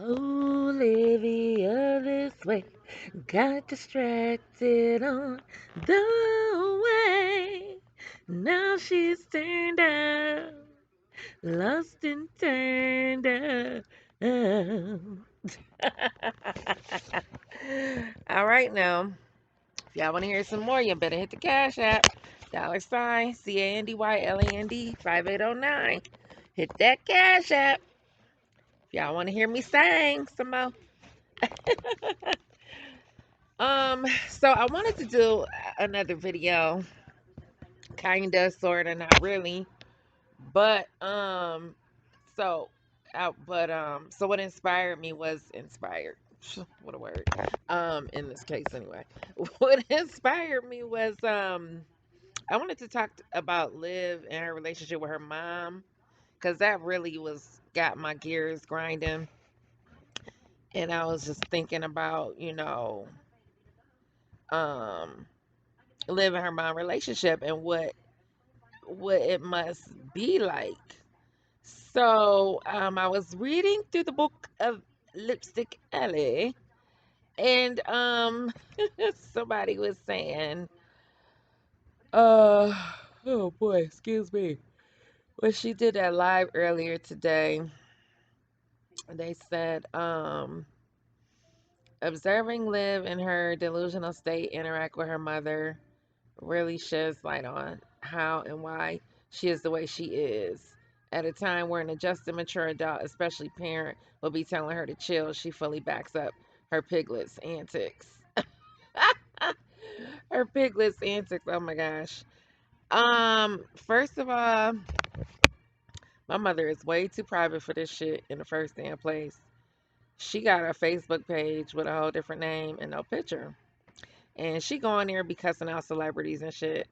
Olivia this way, got distracted on the way. Now she's turned up, lost and turned up. All right now, if y'all want to hear some more, you better hit the Cash App. $ CANDYLAND 5809. Hit that Cash App. If y'all want to hear me sing some more. So I wanted to do another video, kinda, sorta, not really, but so, so what inspired me was inspired. What a word. In this case, anyway, what inspired me was I wanted to talk about Liv and her relationship with her mom, because that really was got my gears grinding, and I was just thinking about um Liv and her mom relationship and what it must be like. So I was reading through the book of Lipstick Ellie, and somebody was saying, uh, oh boy, excuse me. When she did that live earlier today, they said, observing Liv in her delusional state interact with her mother really sheds light on how and why she is the way she is. At a time where an adjusted, mature adult, especially parent, will be telling her to chill, she fully backs up her piglet's antics. Her piglet's antics, oh my gosh. First of all, my mother is way too private for this shit in the first damn place. She got a Facebook page with a whole different name and no picture. And she go on there be cussing out celebrities and shit.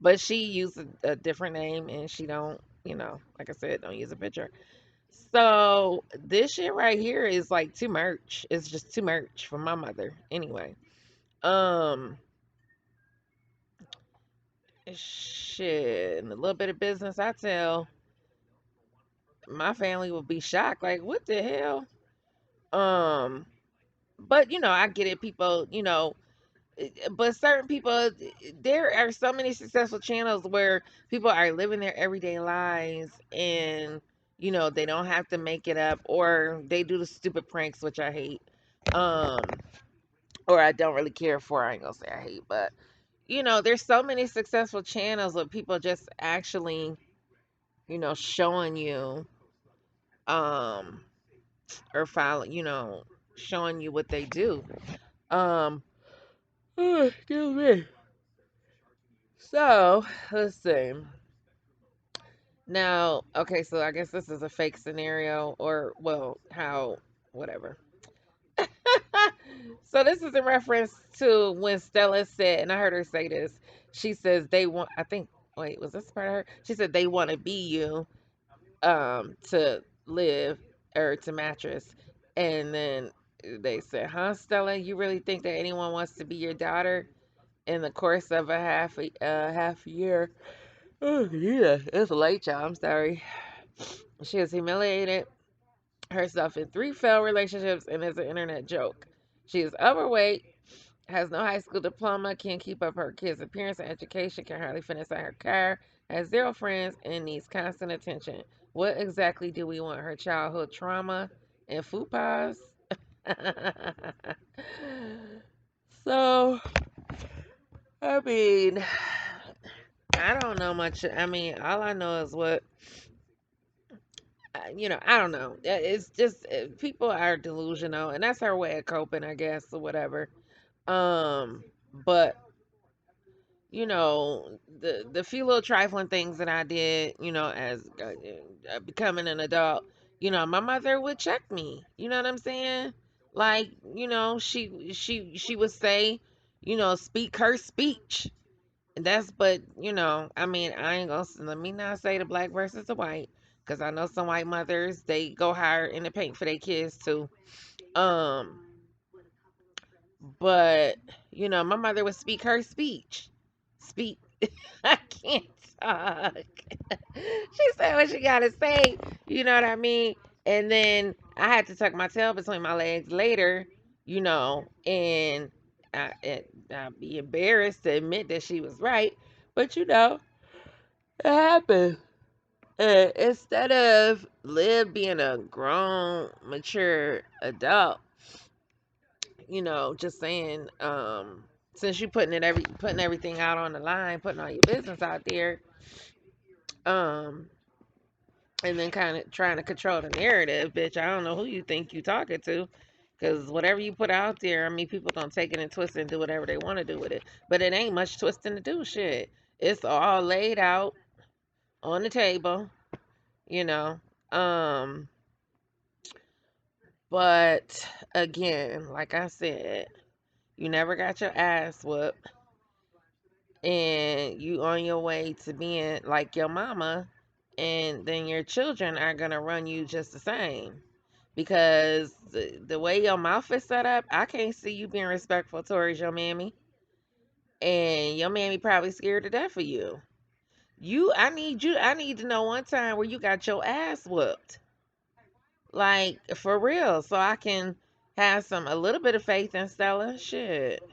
But she used a different name and she don't, like I said, don't use a picture. So this shit right here is like too much. It's just too much for my mother. Anyway. Um Shit. And a little bit of business I tell, my family will be shocked. Like, what the hell? Um, but I get it, people, but certain people, there are so many successful channels where people are living their everyday lives, and they don't have to make it up, or they do the stupid pranks, which I hate, um or I don't really care for. I ain't gonna say I hate, but there's so many successful channels with people just actually showing you, um or follow, showing you what they do. um Excuse me. So, let's see. Now, okay, so I guess this is a fake scenario, or, well, how, whatever. So, this is in reference to when Stella said, and I heard her say this. She says they want, I think, wait, was this part of her? She said they want to be you, to live, or to mattress. And then they said, huh, Stella, you really think that anyone wants to be your daughter in the course of a half year? Oh, yeah, it's late, y'all. I'm sorry. She has humiliated herself in 3 failed relationships and is an internet joke. She is overweight, has no high school diploma, can't keep up her kids' appearance and education, can hardly fit inside her car, has zero friends, and needs constant attention. What exactly do we want? Her childhood trauma and fupas? So, I mean, I don't know much. I mean, all I know is what I don't know. It's just people are delusional, and that's her way of coping, I guess, or whatever. But the few little trifling things that I did, as becoming an adult, my mother would check me. You know what I'm saying? Like, she would say, speak her speech. That's, but I mean, I ain't gonna, let me not say the black versus the white, because I know some white mothers, they go higher in the paint for their kids too. Um, but my mother would speak her speech. Speak. I can't talk. She said what she gotta say. You know what I mean? And then I had to tuck my tail between my legs later, and I'd be embarrassed to admit that she was right. But it happened. And instead of Liv being a grown, mature adult, just saying, since you putting everything out on the line, putting all your business out there, um, and then kind of trying to control the narrative, bitch. I don't know who you think you talking to, because whatever you put out there, I mean, people gonna take it and twist it and do whatever they want to do with it. But it ain't much twisting to do. Shit, it's all laid out on the table, you know. Um, but again, like I said, you never got your ass whooped, and you on your way to being like your mama, and then your children are gonna run you just the same. Because the way your mouth is set up, I can't see you being respectful towards your mammy, and your mammy probably scared to death of you. I need to know one time where you got your ass whooped, like for real, so I can have a little bit of faith in Stella. Shit,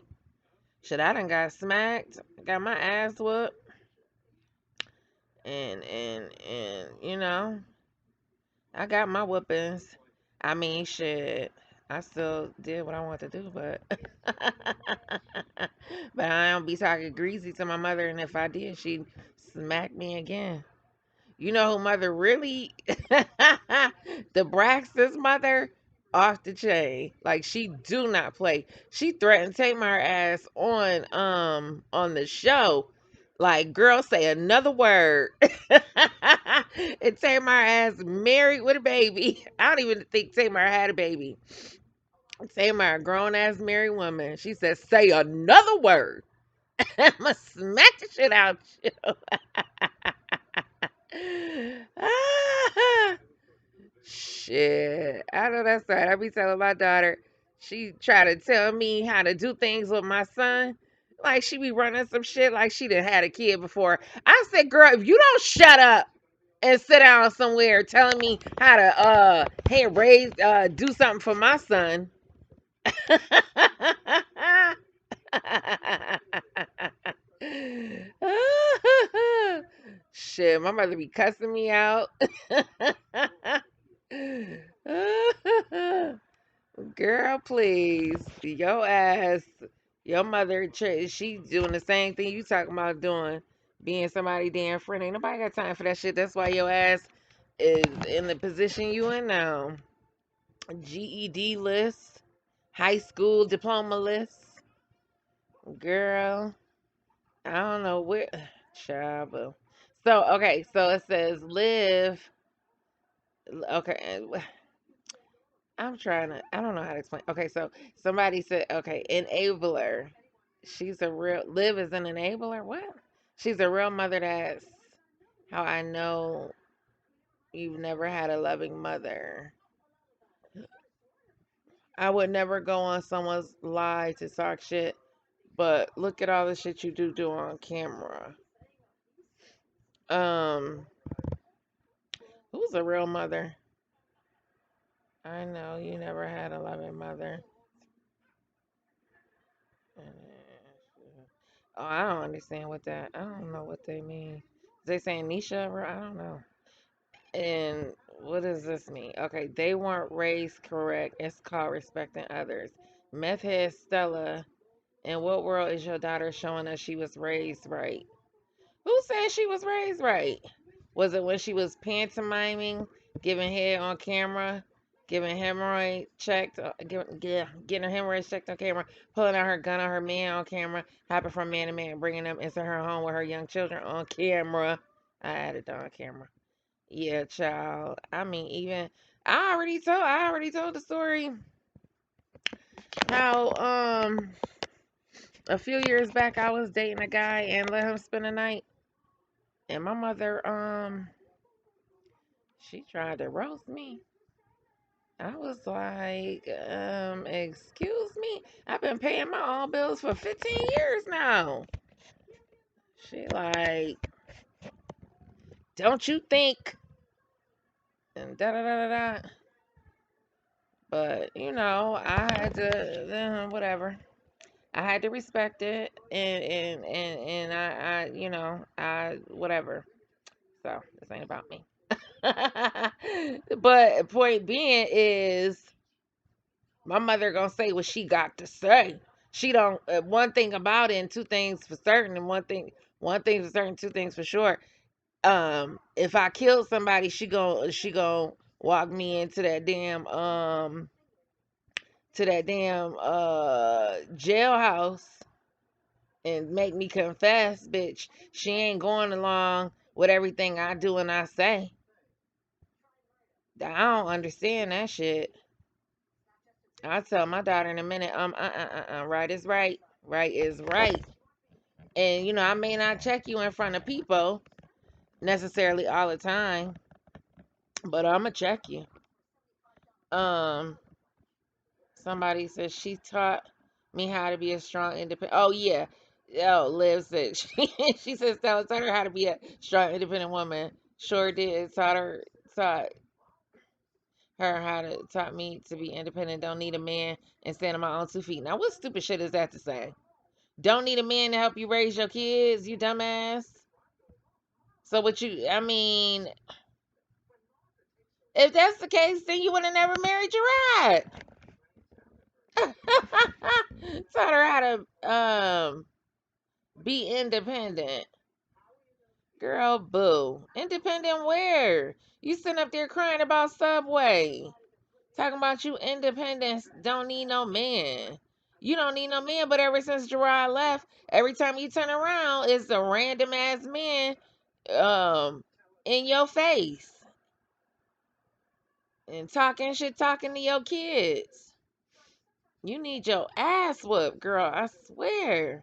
I done got smacked, got my ass whooped, and I got my whoopings. I mean, shit. I still did what I wanted to do, but but I don't be talking greasy to my mother, and if I did, she'd smack me again. You know who mother really the Braxton's mother off the chain. Like she do not play. She threatened Tamar ass on the show. Like girl say another word. And Tamar ass married with a baby. I don't even think Tamar had a baby. Tamar, a grown ass married woman. She said, say another word. I'ma smack the shit out you. Ah, shit. I know that's right. I be telling my daughter, she try to tell me how to do things with my son. Like she be running some shit like she done had a kid before. I said, girl, if you don't shut up and sit down somewhere telling me how to hey raise do something for my son. Shit, my mother be cussing me out. Girl, please. Your ass, your mother, she doing the same thing you talking about doing. Being somebody damn friend. Ain't nobody got time for that shit. That's why your ass is in the position you in now. GED list, high school diploma list. Girl, I don't know where. Child, boo. So, okay, so it says live. Okay, I don't know how to explain. Okay, so somebody said, okay, enabler. Liv is an enabler. What? She's a real mother. That's how I know you've never had a loving mother. I would never go on someone's lie to talk shit, but look at all the shit you do on camera. Um, who's a real mother? I know you never had a loving mother. Oh, I don't understand what that. I don't know what they mean. They saying Nisha? I don't know. And what does this mean? Okay, they weren't raised correct. It's called respecting others. Meth head Stella. In what world is your daughter showing us she was raised right? Who said she was raised right? Was it when she was pantomiming, giving head on camera, giving hemorrhoid checked, getting her hemorrhoids checked on camera, pulling out her gun on her man on camera, hopping from man to man, bringing them into her home with her young children on camera? I added on camera. Yeah, child. I mean, even I already told the story how a few years back I was dating a guy and let him spend a night, and my mother she tried to roast me. I was like, excuse me? I've been paying my own bills for 15 years now. She like, don't you think? And da da da da da. But I had to whatever. I had to respect it, and I whatever. So this ain't about me. But point being is, my mother gonna say what she got to say. She don't. One thing about it, and two things for certain, and one thing for certain, two things for sure. If I kill somebody, she gon' walk me into that damn jailhouse and make me confess, bitch. She ain't going along with everything I do and I say. I don't understand that shit. I'll tell my daughter in a minute, right is right. Right is right. And I may not check you in front of people necessarily all the time, but I'ma check you. Um, Somebody says she taught me how to be a strong, independent. Oh yeah, oh Liv said she said Stella taught her how to be a strong, independent woman. Sure did. Taught her how to taught me to be independent. Don't need a man and stand on my own 2 feet. Now what stupid shit is that to say? Don't need a man to help you raise your kids, you dumbass. So what you? I mean, if that's the case, then you would have never married Gerard. Taught her how to be independent. Girl, boo. Independent where? You sitting up there crying about Subway. Talking about you independence, don't need no man. You don't need no man, but ever since Gerard left, every time you turn around, it's a random ass man um in your face and talking shit, talking to your kids. You need your ass whooped, girl. I swear.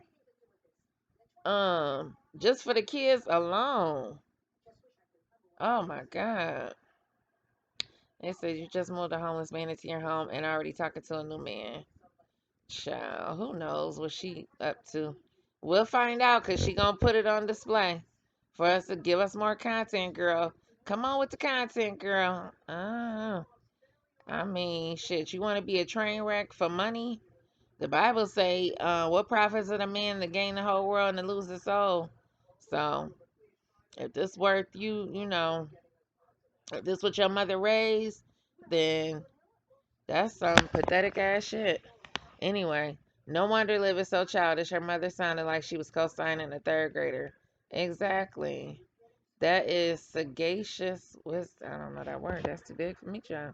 Just for the kids alone. Oh my God. They said you just moved a homeless man into your home and already talking to a new man. Child, who knows what she up to? We'll find out because she gonna put it on display for us to give us more content, girl. Come on with the content, girl. I mean, shit, you want to be a train wreck for money? The Bible say, what profits it a man to gain the whole world and to lose his soul? So, if this worth if this what your mother raised, then that's some pathetic ass shit. Anyway, no wonder Liv is so childish. Her mother sounded like she was co-signing a third grader. Exactly. That is sagacious wisdom. I don't know that word. That's too big for me, John.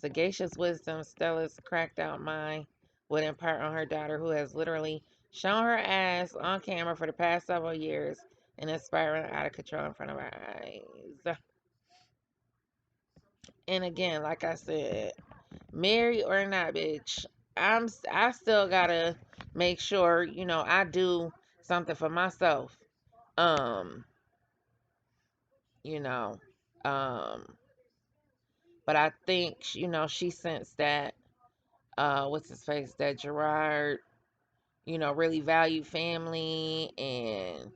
Sagacious wisdom Stella's cracked out mind would impart on her daughter, who has literally shown her ass on camera for the past several years and is spiraling out of control in front of our eyes. And again, like I said, married or not, bitch, I still gotta make sure, I do something for myself. Um, you know, um, but I think, she sensed that what's his face, that Gerard, really valued family, and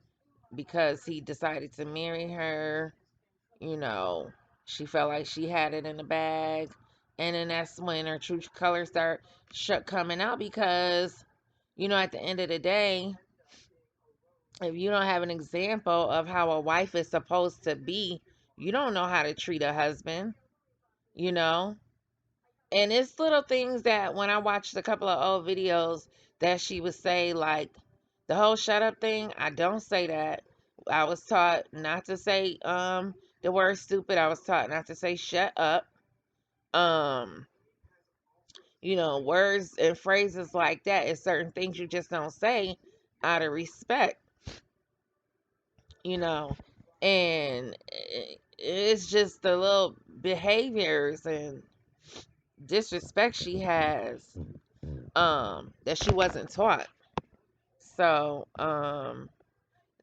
because he decided to marry her, you know, she felt like she had it in the bag. And then that's when her true colors start coming out because, at the end of the day, if you don't have an example of how a wife is supposed to be, you don't know how to treat a husband, you know? And it's little things that when I watched a couple of old videos that she would say, like the whole shut up thing, I don't say that. I was taught not to say the word stupid. I was taught not to say shut up. Um, words and phrases like that is certain things you just don't say out of respect, you know. And it's just the little behaviors and disrespect she has that she wasn't taught. So,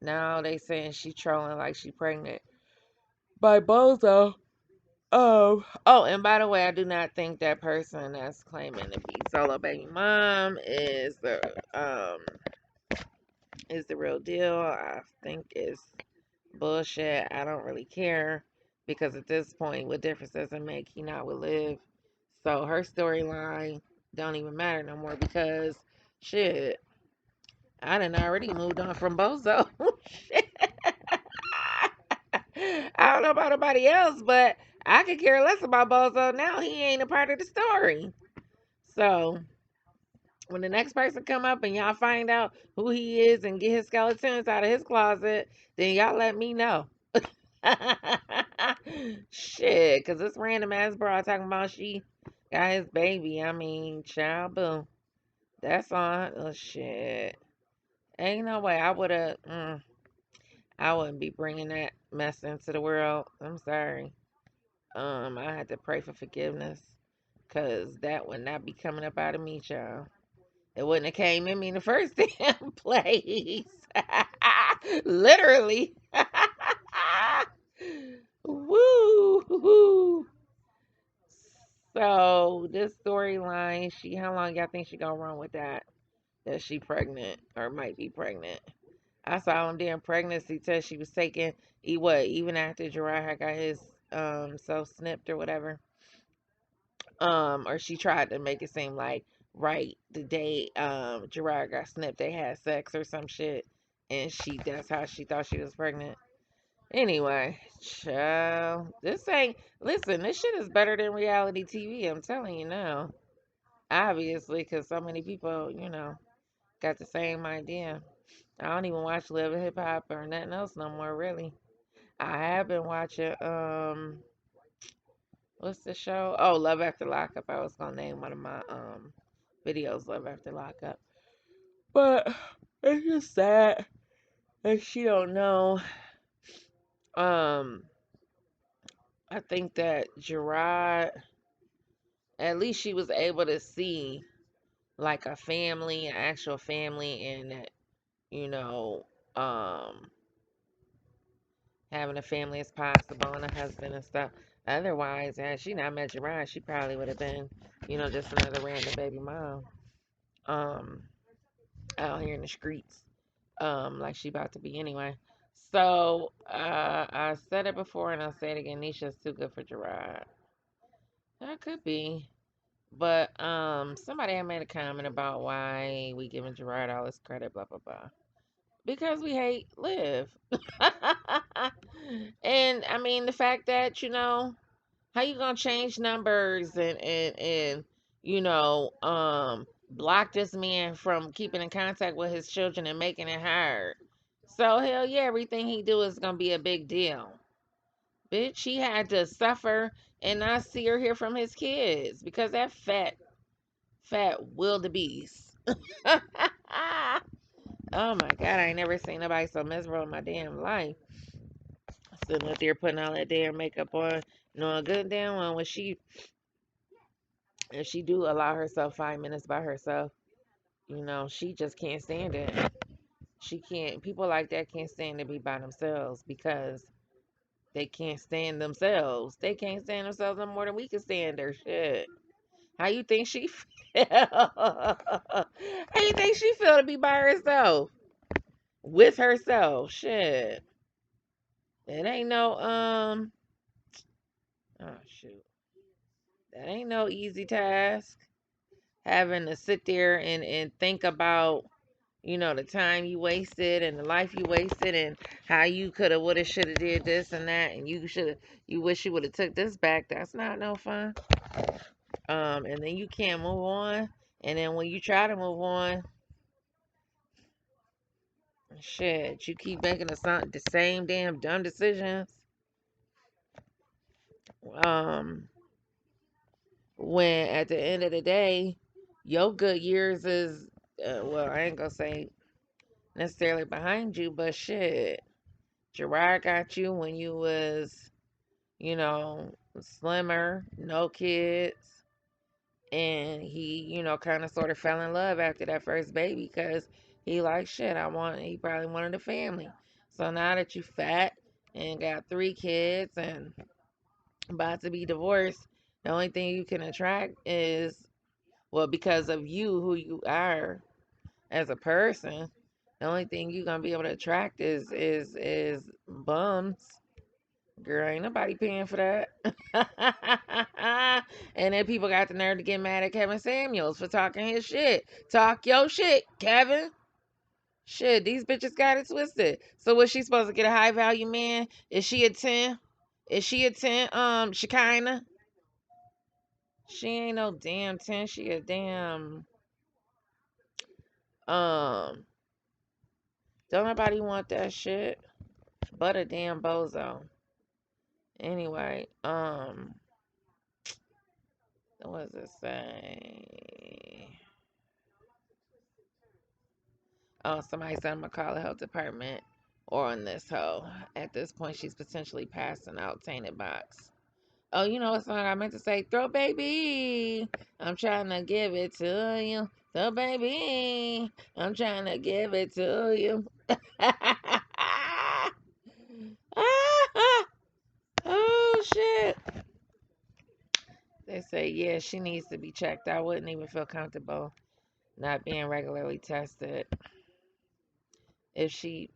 now they saying she trolling like she pregnant by Bozo. Oh, and by the way, I do not think that person that's claiming to be solo baby mom is the real deal. I think it's bullshit. I don't really care because at this point, what difference does it make? He not with Liv. So her storyline don't even matter no more because shit, I done already moved on from Bozo. Shit. I don't know about nobody else, but I could care less about Bozo now. He ain't a part of the story. So when the next person come up and y'all find out who he is and get his skeletons out of his closet, then y'all let me know. Shit, cause this random ass bro talking about she got his baby. I mean, child, boom. That's on. Oh shit. Ain't no way I would have. I wouldn't be bringing that mess into the world. I'm sorry. I had to pray for forgiveness, cause that would not be coming up out of me, child. It wouldn't have came in me in the first damn place. Literally. Woo. So this storyline, how long y'all think she gonna run with that? That she pregnant or might be pregnant. I saw him during pregnancy test she was taking. Even after Gerard had got his self snipped or whatever. Or she tried to make it seem like right the day Gerard got snipped they had sex or some shit, and that's how she thought she was pregnant. Anyway, child, this ain't listen. This shit is better than reality TV. I'm telling you now. Obviously, because so many people, got the same idea. I don't even watch Live Hip Hop or nothing else no more. Really, I have been watching what's the show? Oh, Love After Lockup. I was gonna name one of my videos Love After Lockup. But it's just sad that she don't know. Um, I think that Gerard, at least she was able to see like a family, an actual family, and that, you know, um, having a family is possible and a husband and stuff. Otherwise, had she not met Gerard, she probably would have been, just another random baby mom. Um, Out here in the streets, like she about to be anyway. So I said it before and I'll say it again. Nisha's too good for Gerard. That could be. But somebody had made a comment about why we giving Gerard all this credit, blah blah blah. Because we hate Liv. And I mean the fact that, how you gonna change numbers and block this man from keeping in contact with his children and making it hard. So hell yeah, everything he do is gonna be a big deal. Bitch, he had to suffer and not see or hear from his kids because that fat wildebeest. Oh my god, I ain't never seen nobody so miserable in my damn life. Sitting up there putting all that damn makeup on, knowing good and damn well when if she do allow herself 5 minutes by herself, she just can't stand it. She can't. People like that can't stand to be by themselves because they can't stand themselves. They can't stand themselves no more than we can stand their shit. How you think she feel? How you think she feel to be by herself? With herself. Shit. It ain't no oh shoot. That ain't no easy task. Having to sit there and think about, the time you wasted and the life you wasted and how you coulda, woulda, shoulda did this and that and you wish you would have took this back. That's not no fun. And then you can't move on. And then when you try to move on, shit, you keep making the same damn dumb decisions. Um, when at the end of the day, your good years is, well, I ain't gonna say necessarily behind you, but shit, Gerard got you when you was, slimmer, no kids, and he, kind of sort of fell in love after that first baby because he probably wanted a family. So now that you fat and got 3 kids and about to be divorced, the only thing you can attract is, well, because of you, who you are as a person, the only thing you're gonna be able to attract is bums. Girl, ain't nobody paying for that. And then people got the nerve to get mad at Kevin Samuels for talking his shit. Talk your shit, Kevin. Shit, these bitches got it twisted. So was she supposed to get a high value man? Is she a 10? Is she a 10? Shekinah? She ain't no damn 10. She a damn don't nobody want that shit but a damn bozo. Anyway, what does it say? Oh, somebody said I'm gonna call the health department or on this hoe. At this point, she's potentially passing out tainted box. Oh, you know what song I meant to say? Throw baby. I'm trying to give it to you. Throw baby. I'm trying to give it to you. Oh shit. They say, yeah, she needs to be checked. I wouldn't even feel comfortable not being regularly tested. If she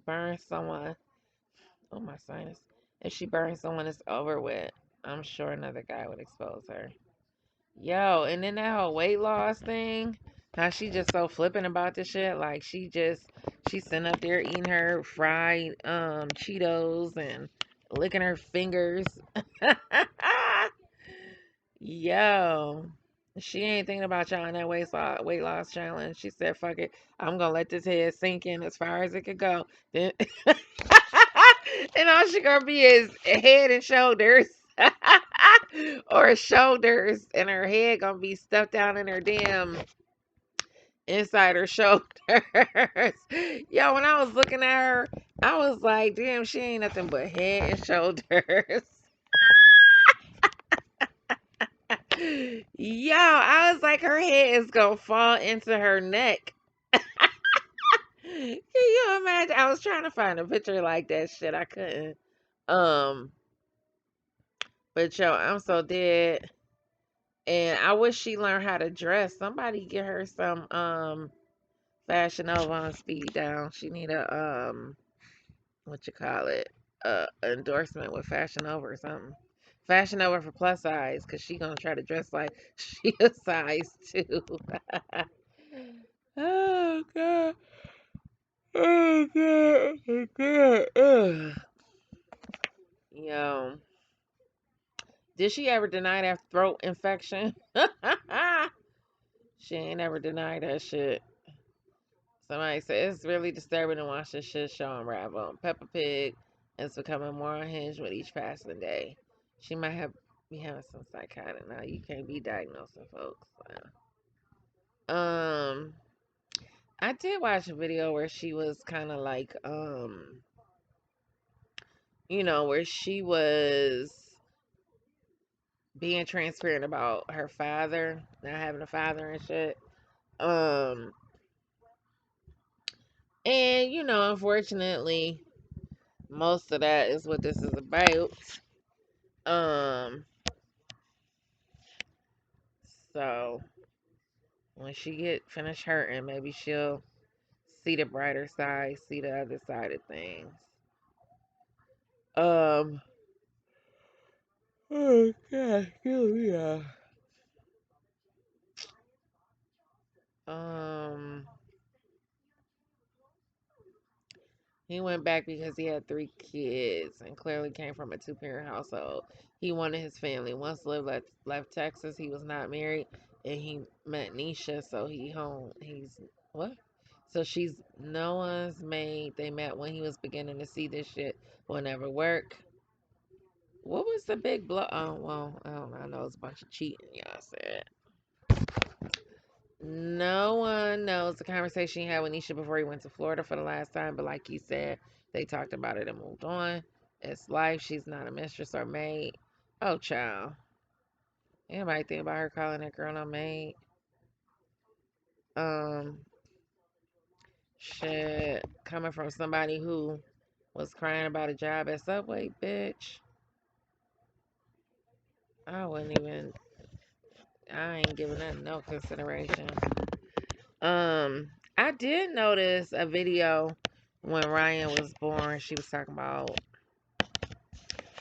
burns someone, oh my sinus. If she burns someone, it's over with. I'm sure another guy would expose her. Yo, and then that whole weight loss thing, how she just so flippant about this shit. Like she's sitting up there eating her fried Cheetos and licking her fingers. Yo, she ain't thinking about y'all in that weight loss challenge. She said, "Fuck it, I'm gonna let this head sink in as far as it could go." Then, and all she gonna be is head and shoulders, or shoulders, and her head gonna be stuffed down in her damn inside her shoulders. Yo, when I was looking at her, I was like, "Damn, she ain't nothing but head and shoulders." Yo, I was like, her head is gonna fall into her neck. Can you imagine? I was trying to find a picture like that shit. I couldn't. Um, but yo, I'm so dead. And I wish she learned how to dress. Somebody get her some Fashion Nova on speed down. She need a what you call it? Endorsement with Fashion Nova or something. Fashion Nova for plus size, cause she gonna try to dress like she a size two. Oh god. Oh god. Oh god. Ugh. Yo, did she ever deny that throat infection? She ain't ever denied that shit. Somebody said it's really disturbing to watch this shit show unravel. Peppa Pig is becoming more unhinged with each passing day. She might have be having some psychotic. Now you can't be diagnosing folks. Um, I did watch a video where she was kind of like, where she was being transparent about her father, not having a father and shit. Um, and unfortunately, most of that is what this is about. Um, so when she get finished hurting, maybe she'll see the brighter side, see the other side of things. Um, oh god, yeah. Um, he went back because he had 3 kids and clearly came from a two-parent household. He wanted his family. Once left Texas, he was not married, and he met Nisha, so he's what? So she's no one's maid. They met when he was beginning to see this shit will never work. What was the big blow? Oh, well, I don't know. I know it's a bunch of cheating, y'all said. No one knows the conversation he had with Nisha before he went to Florida for the last time, but like he said, they talked about it and moved on. It's life. She's not a mistress or maid. Oh, child. Anybody think about her calling that girl no maid? Um, shit. Coming from somebody who was crying about a job at Subway, bitch. I wouldn't even. I ain't giving that no consideration. I did notice a video when Ryan was born. She was talking about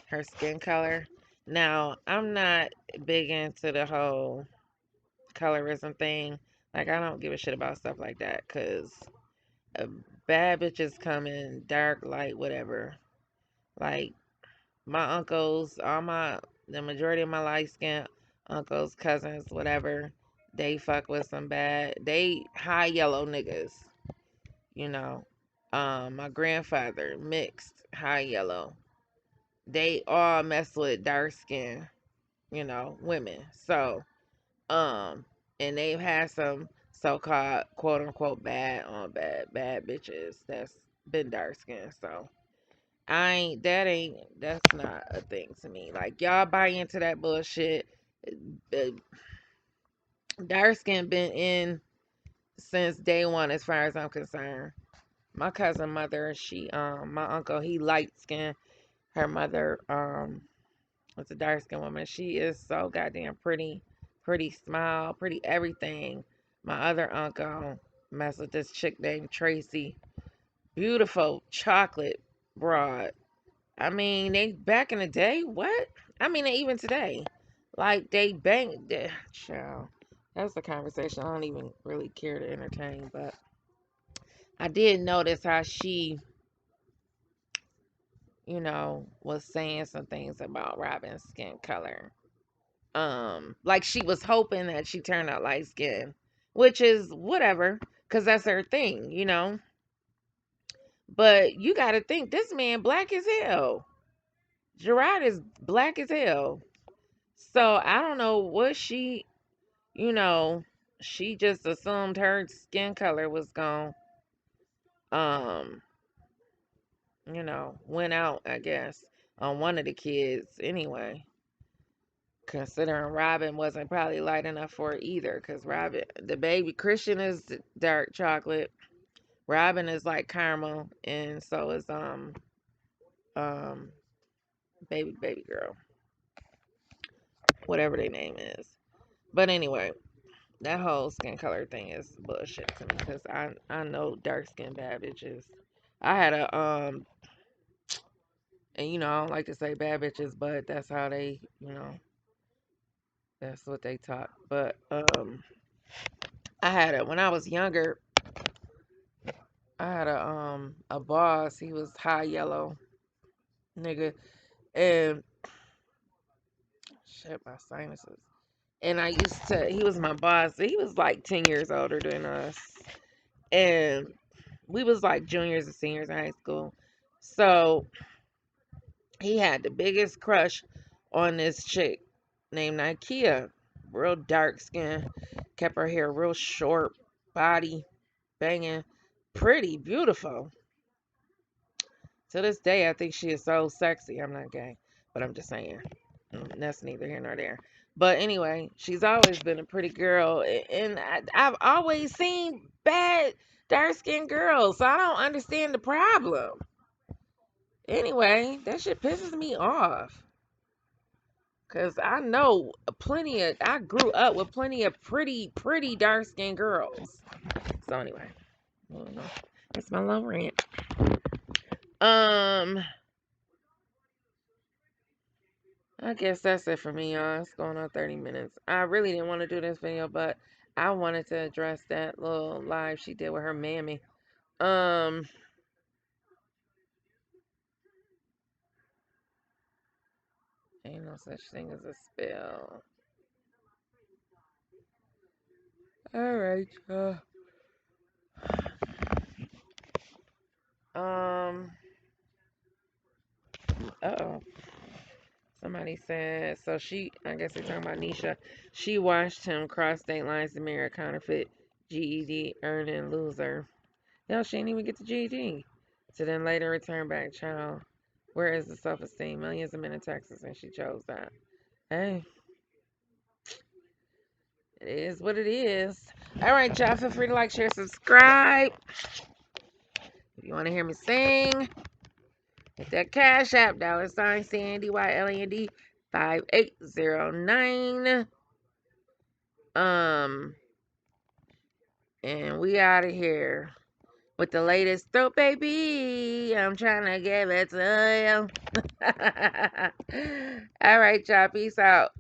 her skin color, Now, I'm not big into the whole colorism thing. Like, I don't give a shit about stuff like that because uh, bad bitches come in dark, light, whatever. Like, my uncles, the majority of my light skin uncles, cousins, whatever, they fuck with some bad, they high yellow niggas, you know. My grandfather, mixed, high yellow. They all mess with dark skin, women. So, um, and they've had some so-called quote unquote bad bitches that's been dark skinned. So that's not a thing to me. Like y'all buy into that bullshit. Uh, Dark skin been in since day one as far as I'm concerned. My cousin mother, my uncle, he light skinned. Her mother, was a dark skinned woman. She is so goddamn pretty, pretty smile, pretty everything. My other uncle messed with this chick named Tracy. Beautiful chocolate broad. I mean, they back in the day, what? I mean, even today, like they bang. Child, that's a conversation I don't even really care to entertain. But I did notice how she, was saying some things about Robin's skin color. Like she was hoping that she turned out light skin, which is whatever, cause that's her thing. But you got to think this man black as hell. Gerard is black as hell. So I don't know what you know, she just assumed her skin color was gone. Um, went out, I guess, on one of the kids anyway. Considering Robin wasn't probably light enough for it either, because Robin, the baby Christian is dark chocolate. Robin is like caramel, and so is um baby girl, whatever their name is. But anyway, that whole skin color thing is bullshit to me because I know dark skin bad bitches. I had and I don't like to say bad bitches, but that's how that's what they talk. But I had when I was younger, I had a boss. He was high yellow nigga, and shit, my sinuses. And he was my boss. He was like 10 years older than us, and we was like juniors and seniors in high school. So he had the biggest crush on this chick named Ikea. Real dark skin, kept her hair real short, body banging, pretty, beautiful. To this day, I think she is so sexy. I'm not gay, but I'm just saying. That's neither here nor there. But anyway, she's always been a pretty girl, and I've always seen bad dark skinned girls, so I don't understand the problem. Anyway, that shit pisses me off. Cause I know I grew up with plenty of pretty, pretty dark skinned girls. So anyway, I don't know. That's my little rant. Um, I guess that's it for me, y'all. It's going on 30 minutes. I really didn't want to do this video, but I wanted to address that little live she did with her mammy. Um, ain't no such thing as a spell. All right, um, uh-oh. Somebody said, so I guess they're talking about Nisha. She watched him cross state lines to marry a counterfeit GED earning loser. Hell, she didn't even get the GED. To then later return back, child. Where is the self esteem? Millions of men in Texas, and she chose that. Hey, it is what it is. All right, y'all. Feel free to like, share, subscribe. If you want to hear me sing, hit that Cash App, $ CANDYLAND 5809. Um, and we out of here. with the latest throat, baby. I'm trying to give it to you. All right, y'all. Peace out.